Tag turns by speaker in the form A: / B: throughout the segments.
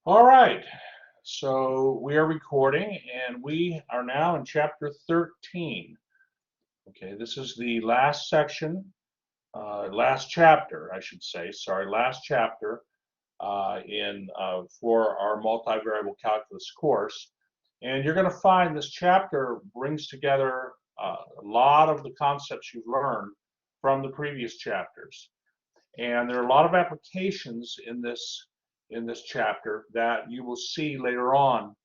A: All right, so we are recording and we are now in chapter 13. Okay, this is the last section, last chapter, I should say, sorry, last chapter for our multivariable calculus course. And you're going to find this chapter brings together a lot of the concepts you've learned from the previous chapters. And there are a lot of applications in this chapter that you will see later on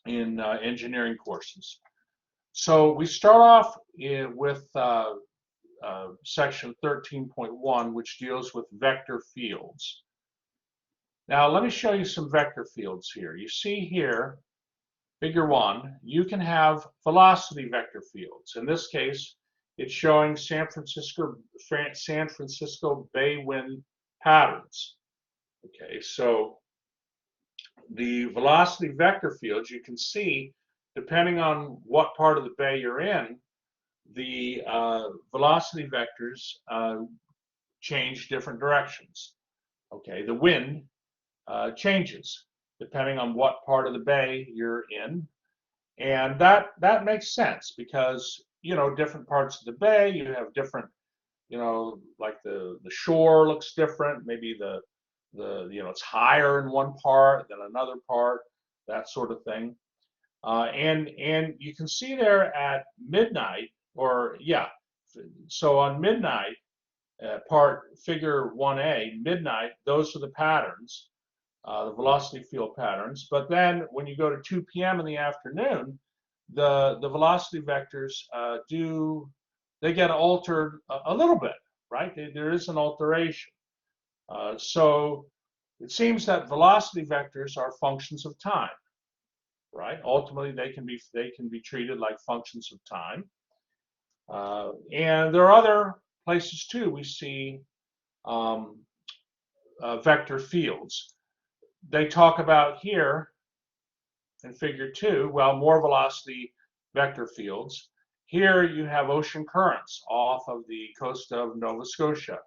A: in engineering courses. So we start off with section 13.1, which deals with vector fields. Now let me show you some vector fields here. You see here, figure 1, you can have velocity vector fields. In this case, it's showing San Francisco Bay wind patterns. Okay, so the velocity vector fields, you can see, depending on what part of the bay you're in, the velocity vectors change different directions. Okay, the wind changes depending on what part of the bay you're in, and that makes sense because different parts of the bay you have different, like the shore looks different, maybe the it's higher in one part than another part, that sort of thing. And you can see there at midnight, or yeah, so on midnight, part figure 1A, midnight, those are the patterns, the velocity field patterns. But then when you go to 2 p.m. in the afternoon, the velocity vectors they get altered a little bit, right? There is an alteration. So it seems that velocity vectors are functions of time, right? Ultimately, they can be treated like functions of time. And there are other places too we see vector fields. They talk about here in figure 2, well, more velocity vector fields. Here you have ocean currents off of the coast of Nova Scotia.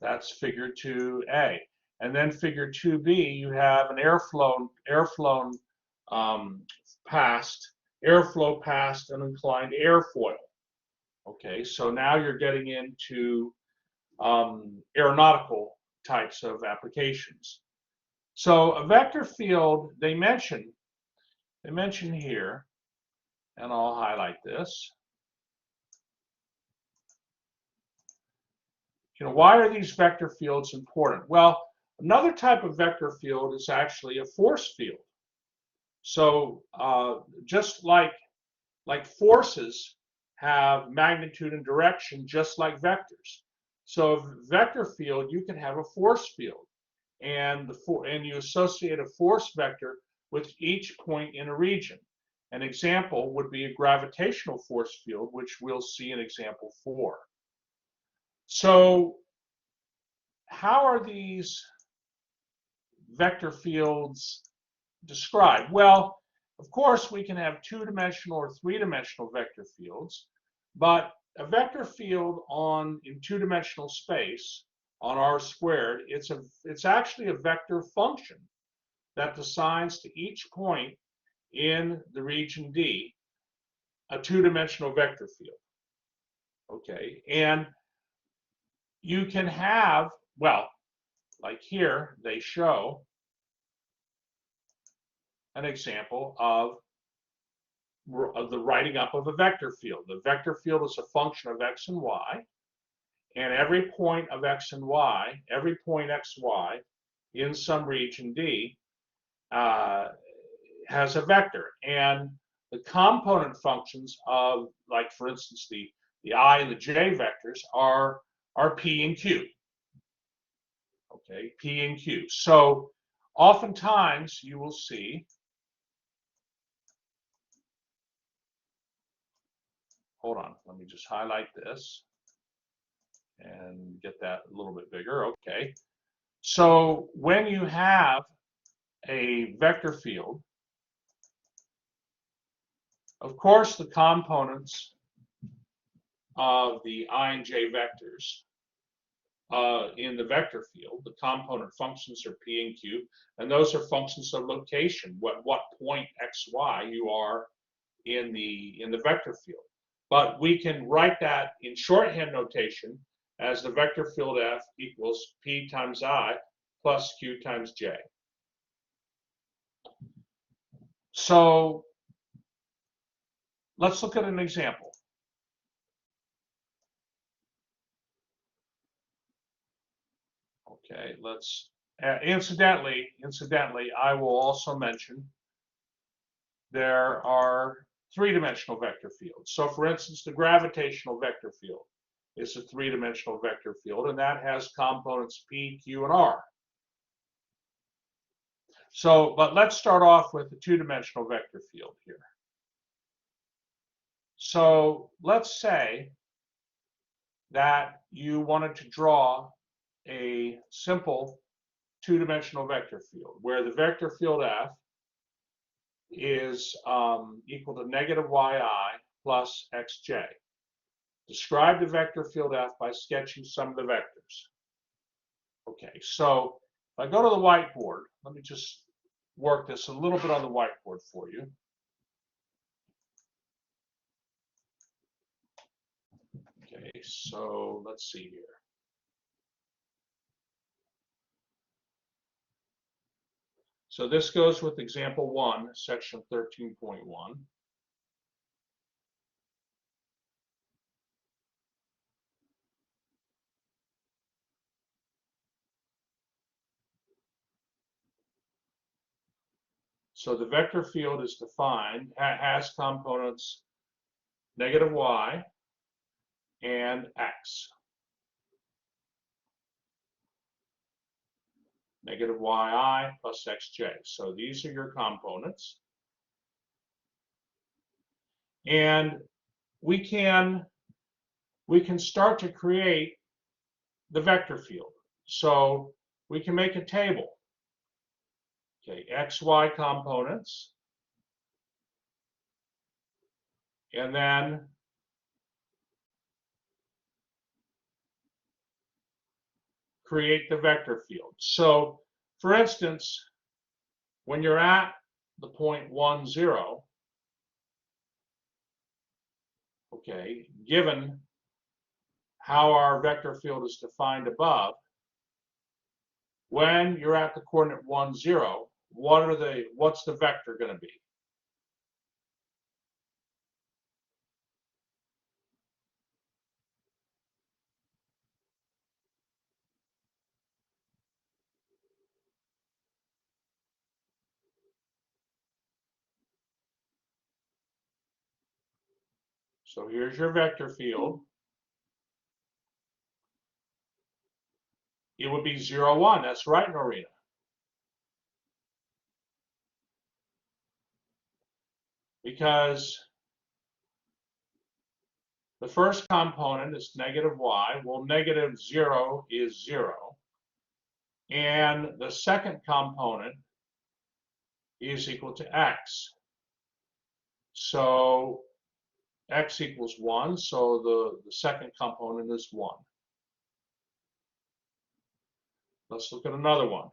A: That's figure 2A. And then figure 2B, you have an airflow past an inclined airfoil. Okay, so now you're getting into aeronautical types of applications. So a vector field, they mention here, and I'll highlight this. Why are these vector fields important? Well, another type of vector field is actually a force field. So just like forces have magnitude and direction, just like vectors. So a vector field, you can have a force field, and you associate a force vector with each point in a region. An example would be a gravitational force field, which we'll see in example 4. So how are these vector fields described? Well, of course, we can have 2-dimensional or 3-dimensional vector fields, but a vector field in 2-dimensional space on R squared, it's actually a vector function that assigns to each point in the region D a 2-dimensional vector field. Okay, and you can have, well, like here, they show an example of the writing up of a vector field. The vector field is a function of x and y, and every point of x and y, every point xy in some region D has a vector, and the component functions of, like for instance, the I and the j vectors are p and q. Okay, p and q. So oftentimes you will see, hold on, let me just highlight this and get that a little bit bigger. Okay, so when you have a vector field, of course the components of the I and j vectors in the vector field. The component functions are p and q, and those are functions of location, what point x, y you are in the vector field. But we can write that in shorthand notation as the vector field F equals P times I plus Q times J. So let's look at an example. Okay, let's, incidentally, I will also mention there are three-dimensional vector fields. So for instance, the gravitational vector field is a three-dimensional vector field, and that has components P, Q, and R. So, but let's start off with the two-dimensional vector field here. So let's say that you wanted to draw a simple two-dimensional vector field where the vector field F is equal to negative yi plus xj. Describe the vector field F by sketching some of the vectors. Okay, so if I go to the whiteboard, let me just work this a little bit on the whiteboard for you. Okay, so let's see here. So this goes with example 1, section 13.1. So the vector field is defined, has components negative y and x. Negative yi plus xj. So these are your components. And we can start to create the vector field. So we can make a table. Okay, xy components. And then create the vector field. So for instance, when you're at the point 1, 0, okay, given how our vector field is defined above, when you're at the coordinate 1, 0, what's the vector going to be? So here's your vector field. It would be 0, 1. That's right, Norina. Because the first component is negative y. Well, negative 0 is 0. And the second component is equal to x. So x equals 1, so the second component is 1. Let's look at another one.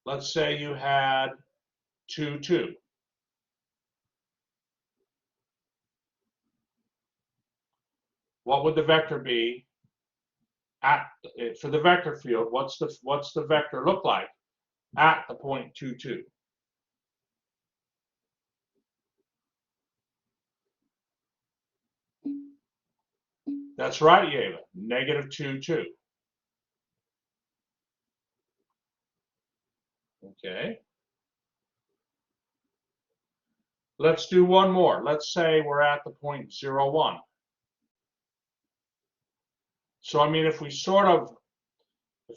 A: Let's say you had 2, 2. What would the vector be for the vector field? What's the vector look like at the point 2, 2? That's right, Yeva. Negative 2, 2. Okay. Let's do one more. Let's say we're at the point 0, 1. So I mean, if we sort of,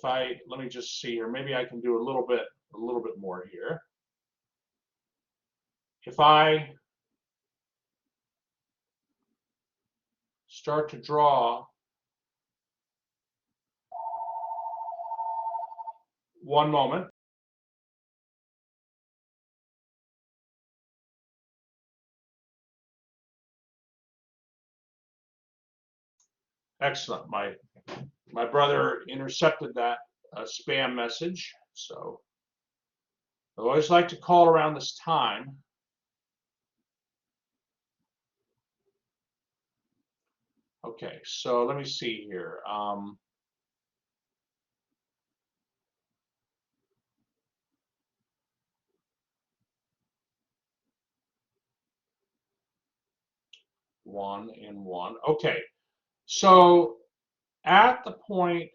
A: let me just see here. Maybe I can do a little bit more here. If I start to draw one moment. Excellent. My brother intercepted that spam message, so I always like to call around this time. Okay, so let me see here. 1 and 1. Okay, so at the point,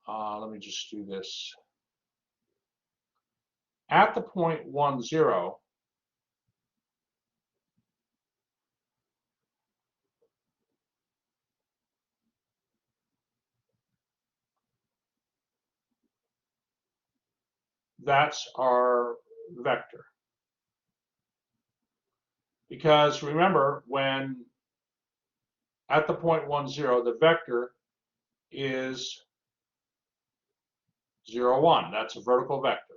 A: let me just do this. At the point 1, 0, that's our vector. Because remember, when at the point 1, 0, the vector is 0, 1. That's a vertical vector.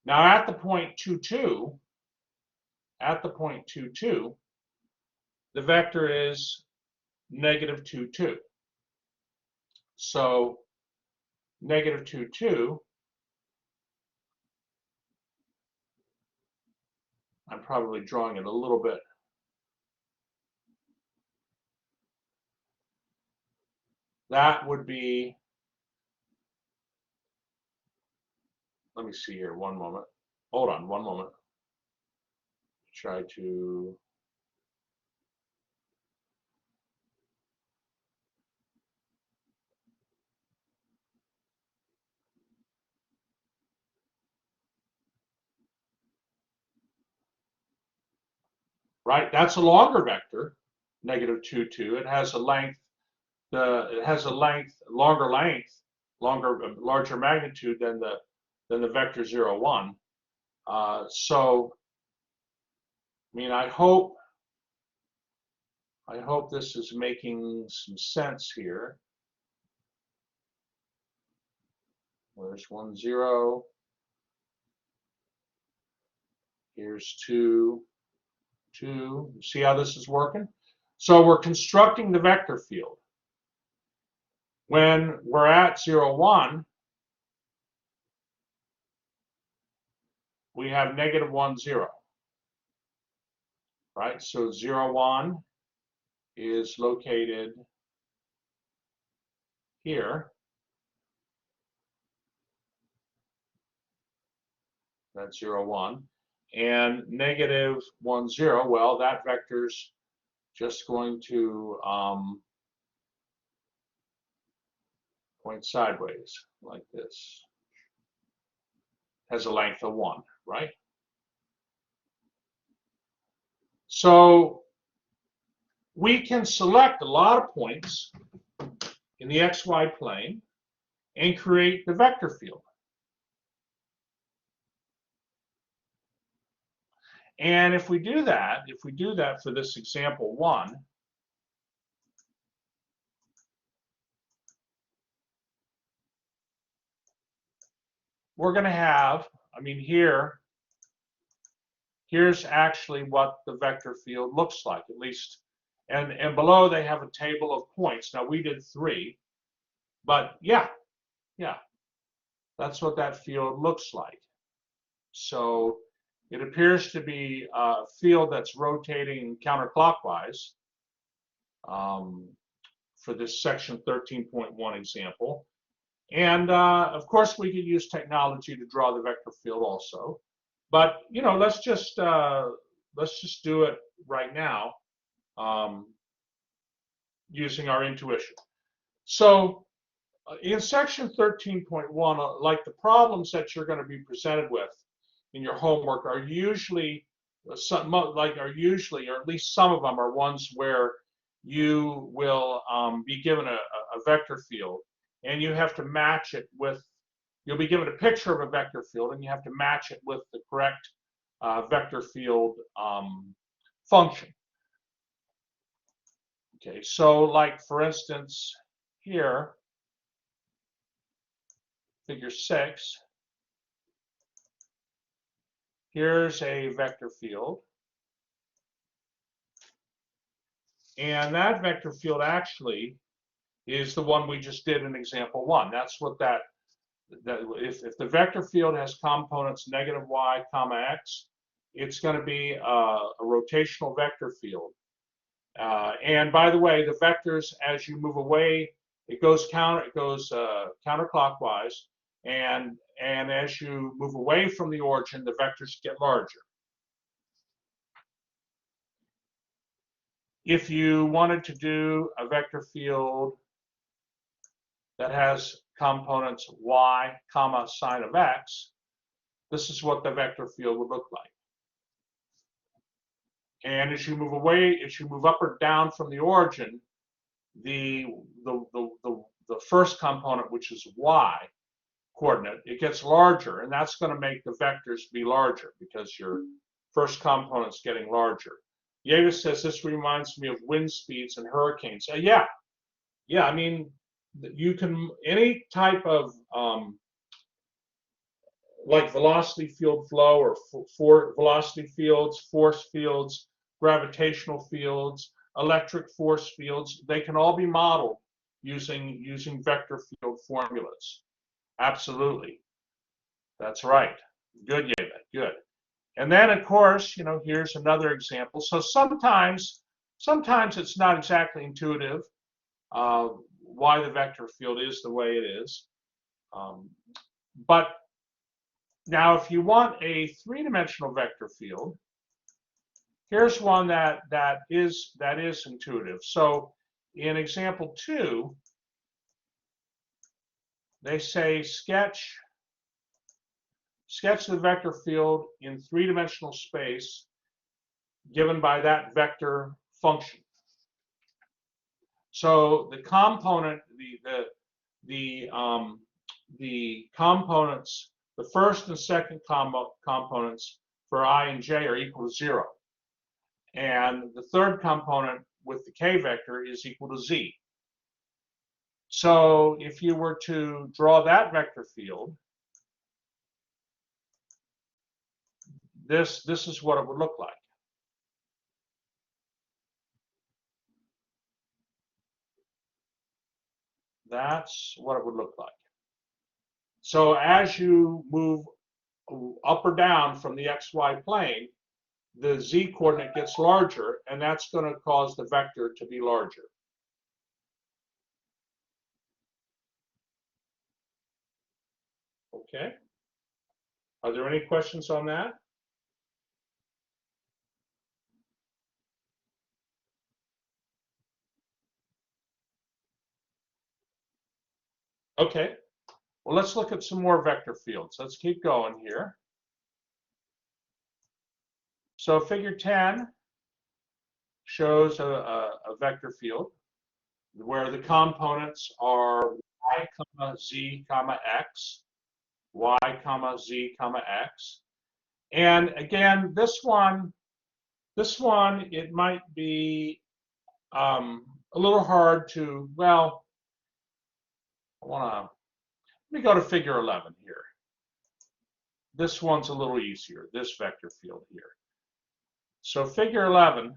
A: Now at the point 2, 2, the vector is negative 2, 2. So negative 2, 2, I'm probably drawing it a little bit. That would be, let me see here, one moment. Hold on, one moment. Try to, right? That's a longer vector, negative 2, 2. It has a length, larger magnitude than the vector 0, 1. So, I mean, I hope this is making some sense here. Where's 1, 0? Here's 2, 2. See how this is working? So we're constructing the vector field. When we're at 0, 1, we have negative 1, 0. Right? So 0, 1 is located here. That's 0, 1. And negative 1, 0, well, that vector's just going to point sideways like this. Has a length of 1, right? So we can select a lot of points in the xy plane and create the vector field. And if we do that for this example 1, we're going to have, I mean, here's actually what the vector field looks like, at least. And below they have a table of points. Now we did 3, but yeah, that's what that field looks like. So it appears to be a field that's rotating counterclockwise for this section 13.1 example. And of course, we could use technology to draw the vector field also. But you know, let's just do it right now using our intuition. So in section 13.1, like the problems that you're going to be presented with in your homework are usually or at least some of them are ones where you will be given a vector field, and you have to match it with, you'll be given a picture of a vector field, and you have to match it with the correct vector field function. Okay, so like for instance, here, figure 6, Here's a vector field. And that vector field actually is the one we just did in example 1. That's what that if the vector field has components negative y comma x, it's going to be a rotational vector field. And by the way, the vectors, as you move away, it goes counterclockwise, and as you move away from the origin, the vectors get larger. If you wanted to do a vector field that has components y comma sine of x, this is what the vector field would look like. And as you move away, as you move up or down from the origin, the first component, which is y coordinate, it gets larger, and that's going to make the vectors be larger because your first component's getting larger. Yevis says this reminds me of wind speeds and hurricanes. Yeah. I mean, you can any type of like velocity field flow or for velocity fields, force fields, gravitational fields, electric force fields, they can all be modeled using vector field formulas. Absolutely. That's right. Good, Yeva. Good. And then, of course, here's another example. So sometimes it's not exactly intuitive why the vector field is the way it is. But now, if you want a three-dimensional vector field, here's one that is intuitive. So in example 2, they say sketch the vector field in three-dimensional space given by that vector function. So the component, the components, the first and second components for I and j are equal to 0. And the third component with the k vector is equal to z. So if you were to draw that vector field, this is what it would look like. That's what it would look like. So as you move up or down from the xy plane, the z coordinate gets larger, and that's going to cause the vector to be larger. Okay. Are there any questions on that? Okay. Well, let's look at some more vector fields. Let's keep going here. So figure 10 shows a vector field where the components are y comma z comma x, y comma z comma x. And again, this one, it might be a little hard to, well, let me go to figure 11 here. This one's a little easier, this vector field here. So figure 11,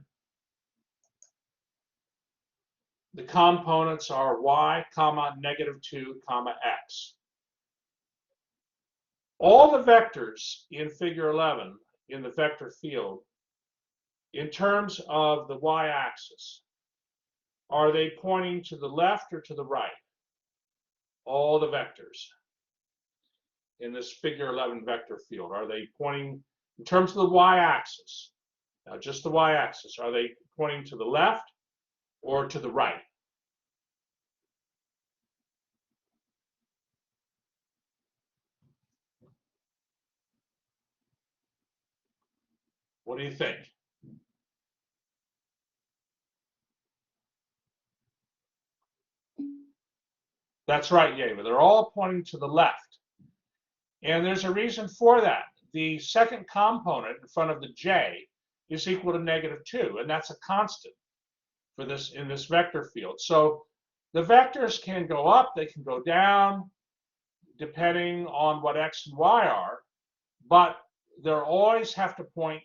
A: the components are y comma -2 comma x. All the vectors in figure 11 in the vector field, in terms of the y-axis, are they pointing to the left or to the right? All the vectors in this figure 11 vector field, are they pointing, in terms of the y-axis, now just the y-axis, are they pointing to the left or to the right? What do you think? That's right, Yeva. They're all pointing to the left. And there's a reason for that. The second component in front of the j is equal to -2, and that's a constant for this in this vector field. So the vectors can go up, they can go down, depending on what x and y are, but they're always have to point,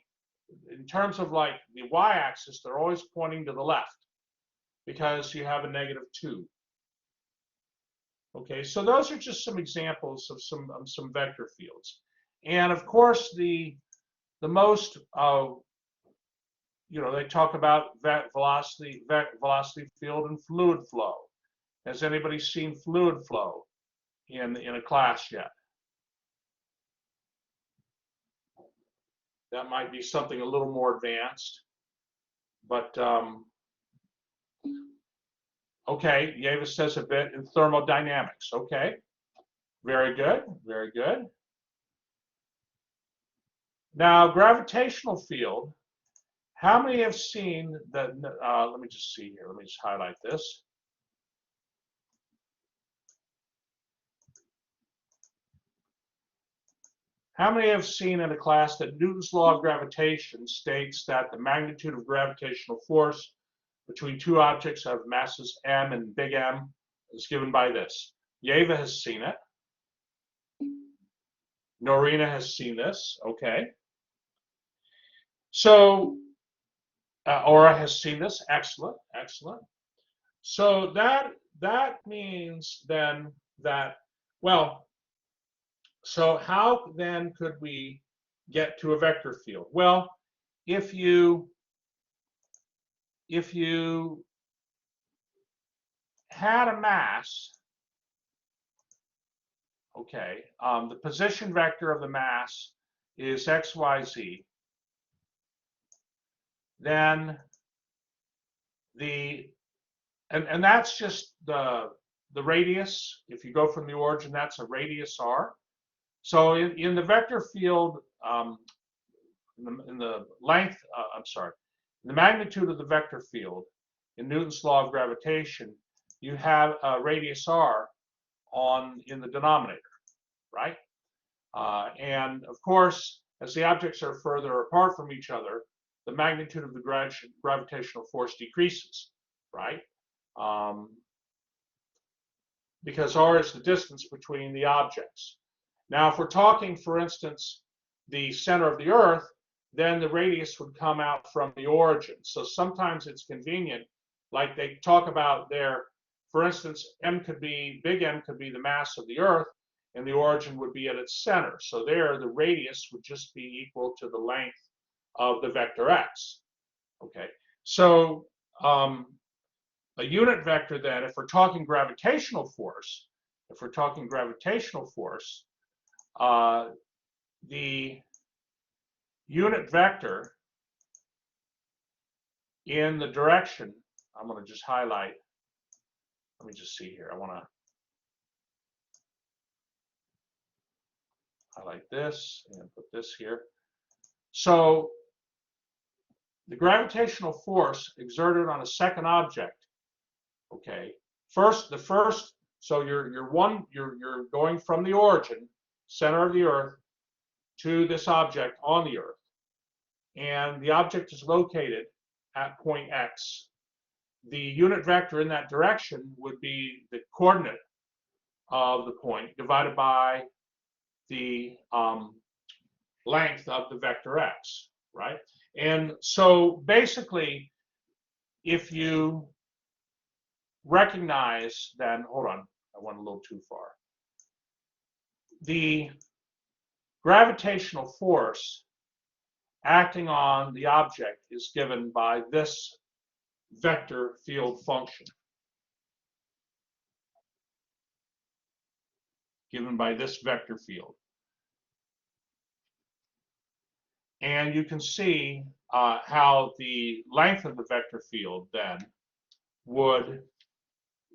A: in terms of like the y-axis, they're always pointing to the left because you have a -2. Okay, so those are just some examples of some vector fields. And of course, the most they talk about velocity field and fluid flow. Has anybody seen fluid flow in a class yet? That might be something a little more advanced, but okay, Yeva says a bit in thermodynamics. Okay, very good, very good. Now, gravitational field, how many have seen that? Let me just see here, let me just highlight this. How many have seen in a class that Newton's law of gravitation states that the magnitude of gravitational force between two objects of masses m and big M is given by this? Yeva has seen it. Norina has seen this. Okay. So, Aura has seen this. Excellent, excellent. So that means then that, well, so how then could we get to a vector field? Well, if you had a mass, okay, the position vector of the mass is x, y, z, then and that's just the radius. If you go from the origin, that's a radius r. So in the vector field, in the length, in the magnitude of the vector field, in Newton's law of gravitation, you have a radius r in the denominator, right? And of course, as the objects are further apart from each other, the magnitude of the gravitational force decreases, right? Because r is the distance between the objects. Now, if we're talking, for instance, the center of the Earth, then the radius would come out from the origin. So sometimes it's convenient, like they talk about there, for instance, big M could be the mass of the Earth, and the origin would be at its center. So there, the radius would just be equal to the length of the vector x. Okay, so a unit vector then, if we're talking gravitational force, the unit vector in the direction, I'm going to just highlight, let me just see here, I want to highlight this and put this here. So the gravitational force exerted on a second object, okay, so you're going from the origin, center of the Earth, to this object on the Earth, and the object is located at point X. The unit vector in that direction would be the coordinate of the point divided by the length of the vector x, right? And so basically, if you recognize, then, hold on, I went a little too far. The gravitational force acting on the object is given by this vector field function, given by this vector field. And you can see how the length of the vector field then would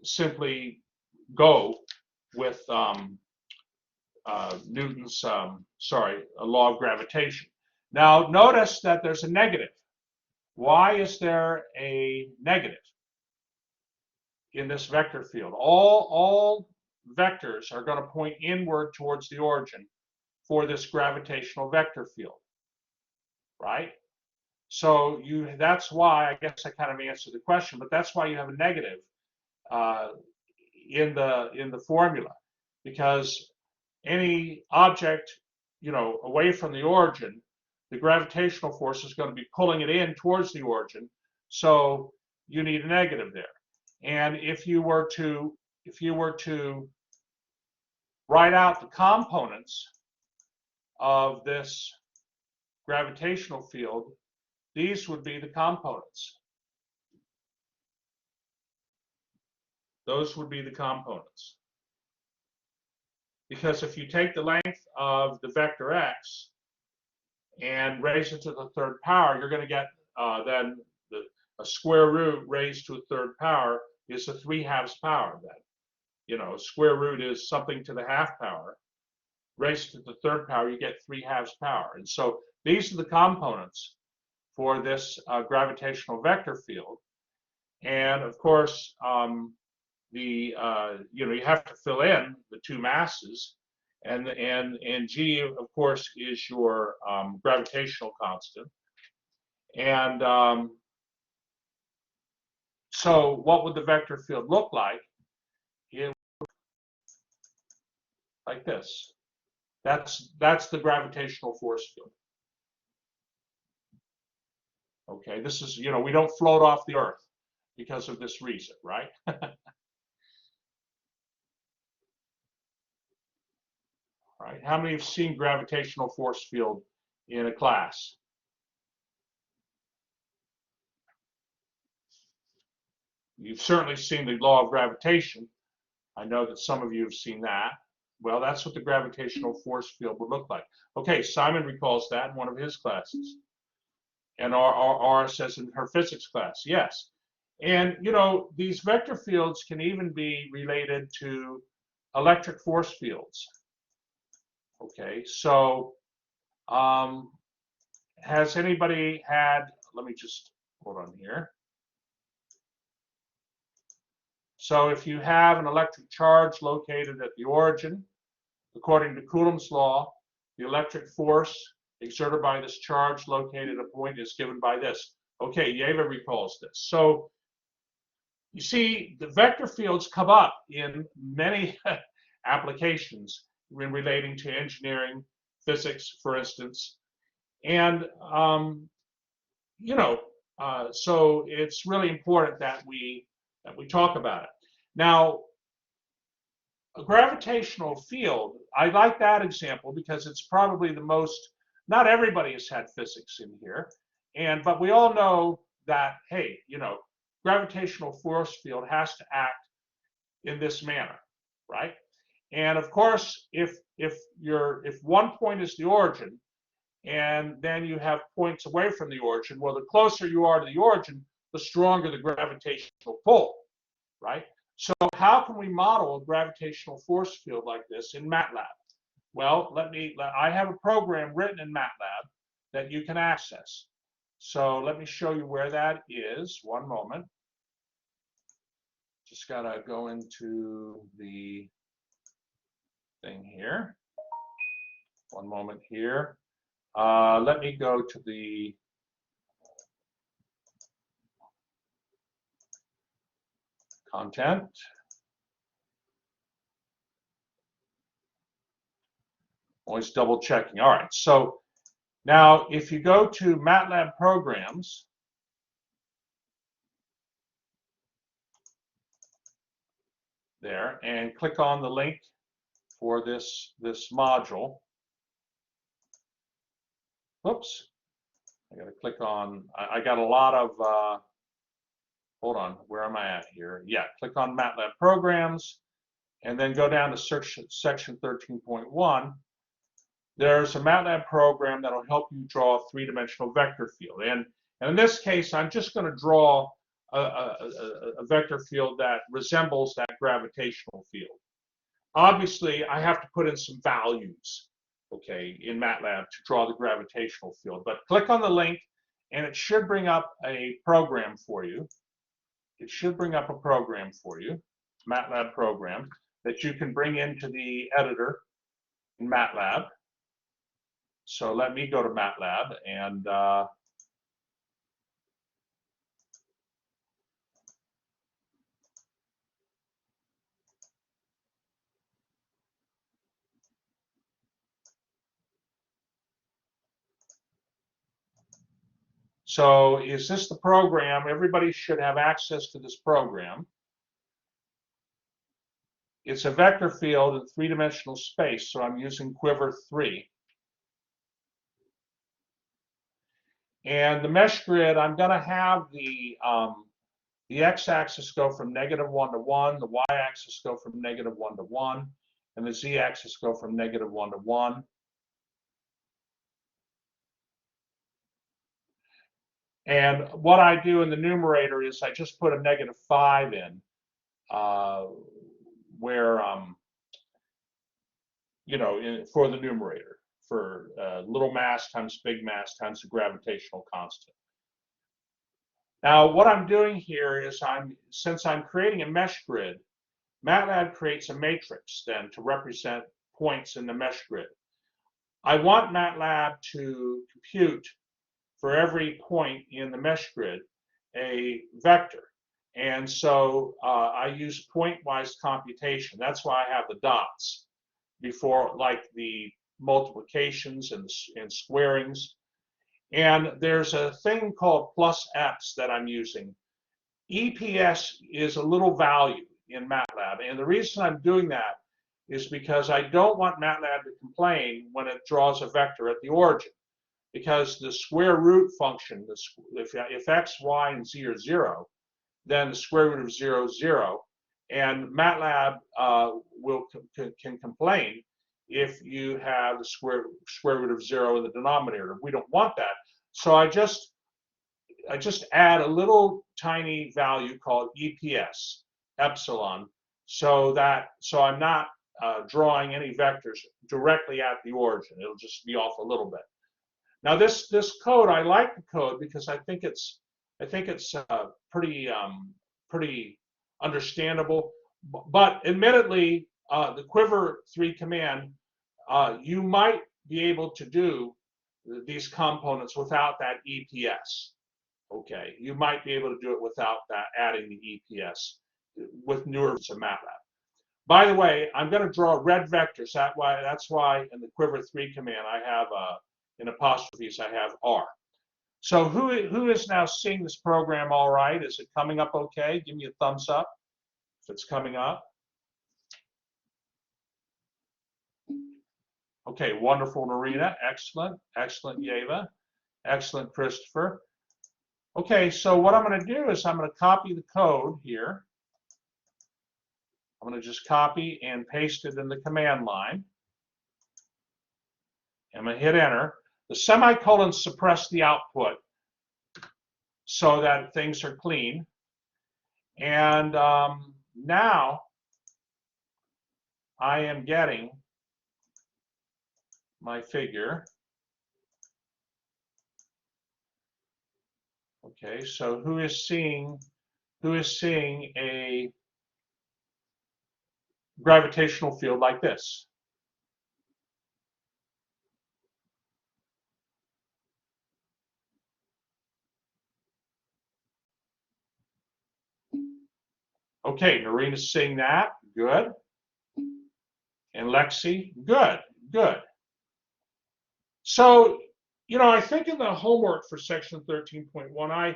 A: simply go with Newton's, law of gravitation. Now notice that there's a negative. Why is there a negative in this vector field? All vectors are going to point inward towards the origin for this gravitational vector field, right? So that's why, I guess I kind of answered the question, but that's why you have a negative in the formula, because any object away from the origin, the gravitational force is going to be pulling it in towards the origin. So you need a negative there. And if you were to write out the components of this gravitational field, these would be the components. Those would be the components. Because if you take the length of the vector x and raise it to the third power, you're going to get then a square root raised to a third power is a 3/2 power then. Square root is something to the half power. Raised to the third power, you get 3/2 power. And so these are the components for this gravitational vector field. And of course, you have to fill in the two masses, and g of course is your gravitational constant. And so what would the vector field look like? It would look like this. That's the gravitational force field. Okay, this is, we don't float off the Earth because of this reason, right? Right. How many have seen gravitational force field in a class? You've certainly seen the law of gravitation. I know that some of you have seen that. Well, that's what the gravitational force field would look like. Okay, Simon recalls that in one of his classes. And R says in her physics class, yes. And, these vector fields can even be related to electric force fields. Okay, so has anybody had, let me just hold on here. So if you have an electric charge located at the origin, according to Coulomb's law, the electric force exerted by this charge located at a point is given by this. Okay, Yeva recalls this. So you see, the vector fields come up in many applications when relating to engineering, physics, for instance. And, so it's really important that we talk about it. Now, a gravitational field, I like that example because it's probably the most, not everybody has had physics in here, but we all know that, hey, gravitational force field has to act in this manner, right? And of course, if one point is the origin, and then you have points away from the origin, well, the closer you are to the origin, the stronger the gravitational pull, right? So how can we model a gravitational force field like this in MATLAB? Well, I have a program written in MATLAB that you can access. So let me show you where that is. One moment. Just gotta go into the thing here. One moment here. Let me go to the content. Always double checking. All right, so now if you go to MATLAB programs, there, and click on the link for this module. Whoops, I gotta click on, I got a lot of, hold on, where am I at here? Yeah, click on MATLAB programs, and then go down to section 13.1. There's a MATLAB program that'll help you draw a three-dimensional vector field. And in this case, I'm just going to draw a vector field that resembles that gravitational field. Obviously, I have to put in some values, okay, in MATLAB to draw the gravitational field. But click on the link, and it should bring up a program for you. It should bring up a program for you, MATLAB program, that you can bring into the editor in MATLAB. So let me go to MATLAB and So is this the program? Everybody should have access to this program. It's a vector field in three-dimensional space, so I'm using Quiver 3. And the mesh grid, I'm going to have the x-axis go from -1 to 1, the y-axis go from -1 to 1, and the z-axis go from -1 to 1. And what I do in the numerator is I just put a -5 in, where, for the numerator, for little mass times big mass times the gravitational constant. Now, what I'm doing here is since I'm creating a mesh grid, MATLAB creates a matrix then to represent points in the mesh grid. I want MATLAB to compute for every point in the mesh grid a vector. And so I use point-wise computation. That's why I have the dots before, like the multiplications and squarings. And there's a thing called +X that I'm using. EPS is a little value in MATLAB. And the reason I'm doing that is because I don't want MATLAB to complain when it draws a vector at the origin. Because the square root function, if x, y, and z are 0, then the square root of 0 is 0. And MATLAB can complain if you have the square root of 0 in the denominator. We don't want that. So I just add a little tiny value called EPS, epsilon, so I'm not drawing any vectors directly at the origin. It'll just be off a little bit. Now this code, I like the code because I think it's pretty understandable. But admittedly, the Quiver 3 command, you might be able to do these components without that EPS. Okay, you might be able to do it without that, adding the EPS with newer versions of MATLAB. By the way, I'm going to draw red vectors. That's why in the Quiver 3 command I have in apostrophes I have R. So who is now seeing this program all right? Is it coming up okay? Give me a thumbs up if it's coming up. Okay, wonderful, Narina. Excellent, excellent, Yeva. Excellent, Christopher. Okay, so what I'm going to do is I'm going to copy the code here. I'm going to just copy and paste it in the command line. I'm going to hit enter. The semicolons suppress the output so that things are clean. And now I am getting my figure. Okay, so who is seeing a gravitational field like this? Okay, Narina's seeing that. Good. And Lexi, good, good. So, I think in the homework for section 13.1, I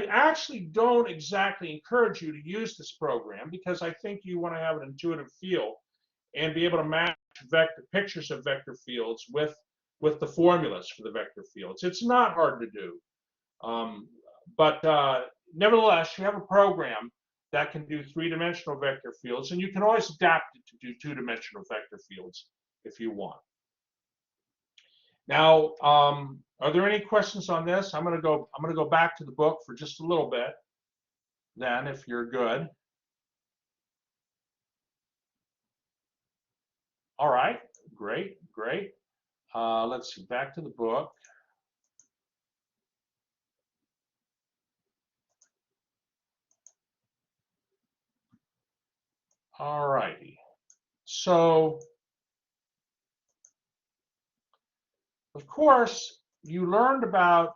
A: actually don't exactly encourage you to use this program because I think you want to have an intuitive feel and be able to match pictures of vector fields with the formulas for the vector fields. It's not hard to do. But nevertheless, you have a program that can do three-dimensional vector fields, and you can always adapt it to do two-dimensional vector fields if you want. Now, are there any questions on this? I'm going to go back to the book for just a little bit. Then, if you're good. All right, great, great. Let's see, back to the book. All righty. So, of course, you learned about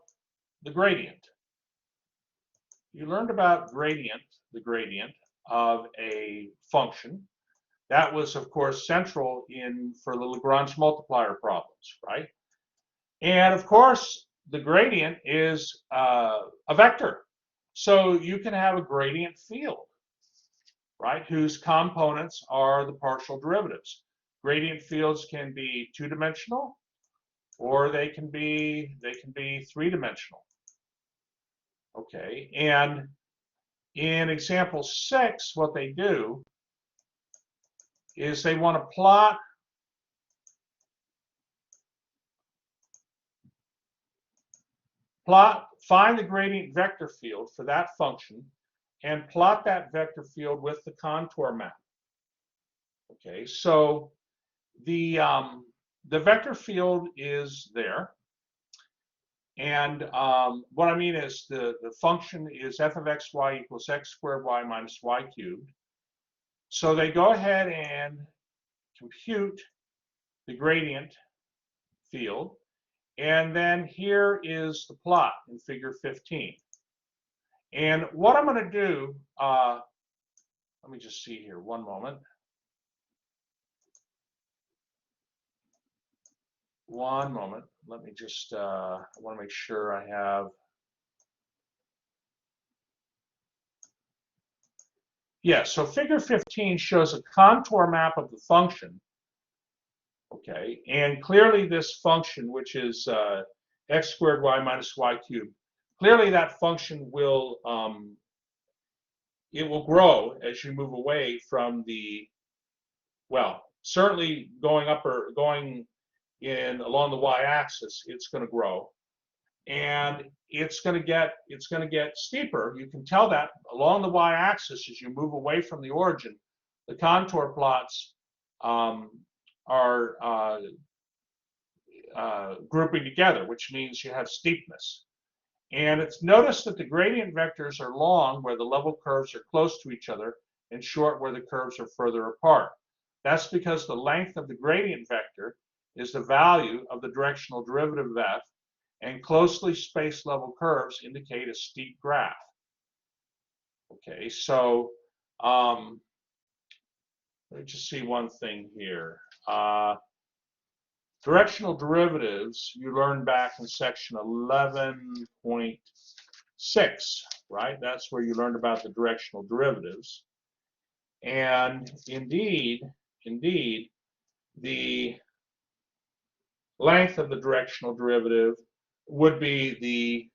A: the gradient. You learned about the gradient of a function. That was, of course, central for the Lagrange multiplier problems, right? And of course, the gradient is a vector. So you can have a gradient field, right, whose components are the partial derivatives. Gradient fields can be two-dimensional, or they can be three-dimensional. Okay, and in example 6, what they do is they want to find the gradient vector field for that function and plot that vector field with the contour map. Okay, so the vector field is there, and what I mean is the function is f of xy equals x squared y minus y cubed. So they go ahead and compute the gradient field, and then here is the plot in figure 15. And what I'm going to do, let me just see here, one moment. One moment. Let me just, I want to make sure I have. Yeah, so figure 15 shows a contour map of the function. Okay, and clearly this function, which is x squared y minus y cubed, clearly that function will, it will grow as you move away from the, well, certainly going up or going in along the y-axis, it's going to grow, and it's going to get steeper. You can tell that along the y-axis as you move away from the origin. The contour plots are grouping together, which means you have steepness. And it's noticed that the gradient vectors are long where the level curves are close to each other and short where the curves are further apart. That's because the length of the gradient vector is the value of the directional derivative of f, and closely spaced level curves indicate a steep graph. Okay, so let me just see one thing here. Directional derivatives, you learned back in section 11.6, right? That's where you learned about the directional derivatives. And indeed, the length of the directional derivative would be the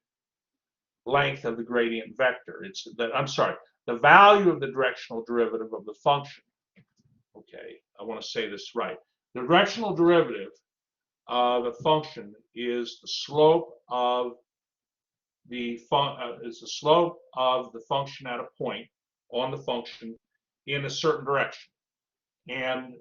A: length of the gradient vector. It's that, I'm sorry, the value of the directional derivative of the function. Okay, I want to say this right. The directional derivative of a function is the slope of the function at a point on the function in a certain direction. And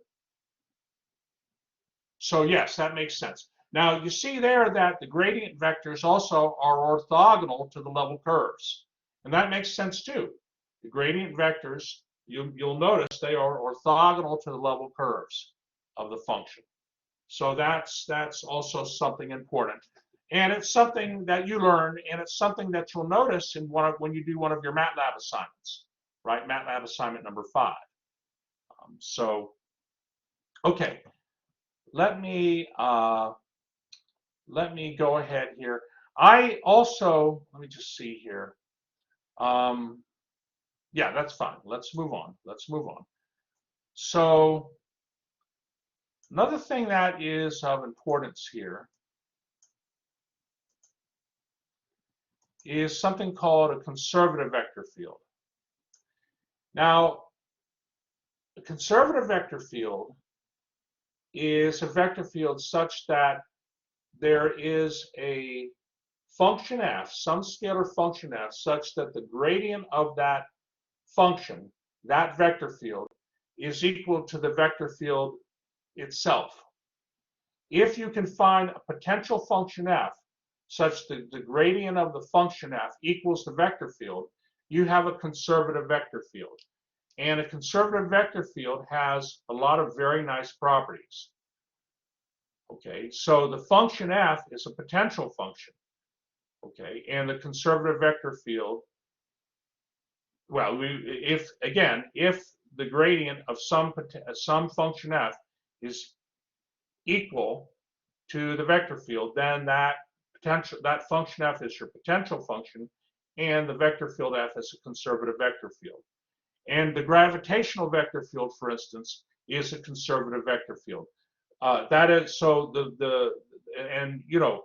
A: so yes, that makes sense. Now you see there that the gradient vectors also are orthogonal to the level curves, and that makes sense too. The gradient vectors, you'll notice they are orthogonal to the level curves of the function. So that's also something important, and it's something that you learn, and it's something that you'll notice in when you do one of your MATLAB assignments, right? MATLAB assignment number 5. So, okay, let me go ahead here. I also, let me just see here. Yeah, that's fine. Let's move on. So another thing that is of importance here is something called a conservative vector field. Now, a conservative vector field is a vector field such that there is a function f, some scalar function f, such that the gradient of that function, that vector field, is equal to the vector field itself. If you can find a potential function f such that the gradient of the function f equals the vector field, you have a conservative vector field. And a conservative vector field has a lot of very nice properties. Okay, so the function f is a potential function. Okay, and the conservative vector field, well, if the gradient of some function f is equal to the vector field, then that potential, that function f is your potential function, and the vector field f is a conservative vector field. And the gravitational vector field, for instance, is a conservative vector field. That is so and you know,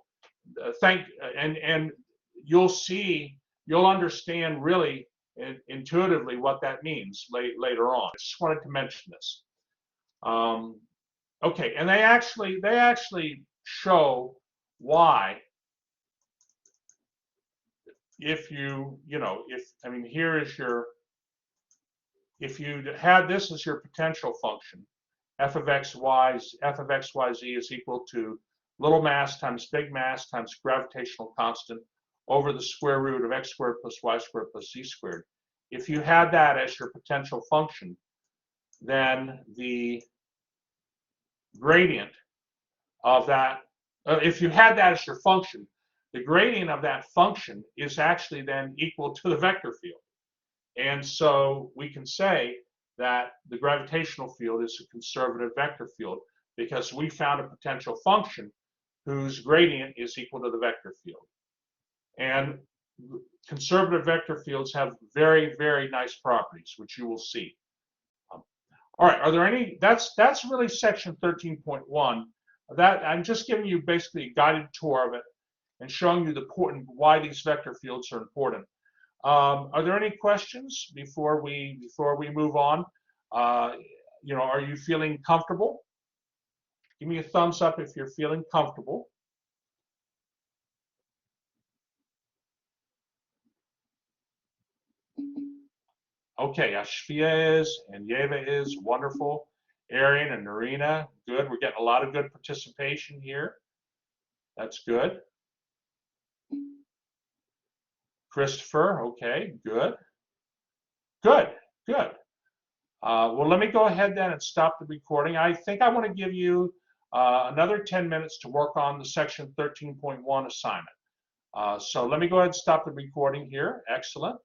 A: and you'll see, you'll understand really intuitively what that means later on. I just wanted to mention this. Okay, and they actually show why, if I mean, here is your, if you had this as your potential function, f of x, y z is equal to little mass times big mass times gravitational constant over the square root of x squared plus y squared plus z squared. If you had that as your potential function, then the gradient of that, if you had that as your function, the gradient of that function is actually then equal to the vector field. And so we can say that the gravitational field is a conservative vector field because we found a potential function whose gradient is equal to the vector field. And conservative vector fields have very, very nice properties, which you will see. All right, are there any, that's really section 13.1. That I'm just giving you basically a guided tour of it and showing you the important, why these vector fields are important. Are there any questions before we move on? You know, are you feeling comfortable? Give me a thumbs up if you're feeling comfortable. Okay, Ashfia is, and Yeva is, wonderful. Arian and Narina, good. We're getting a lot of good participation here. That's good. Christopher, okay, good. Good, good. Well, let me go ahead then and stop the recording. I think I want to give you another 10 minutes to work on the section 13.1 assignment. So let me go ahead and stop the recording here. Excellent.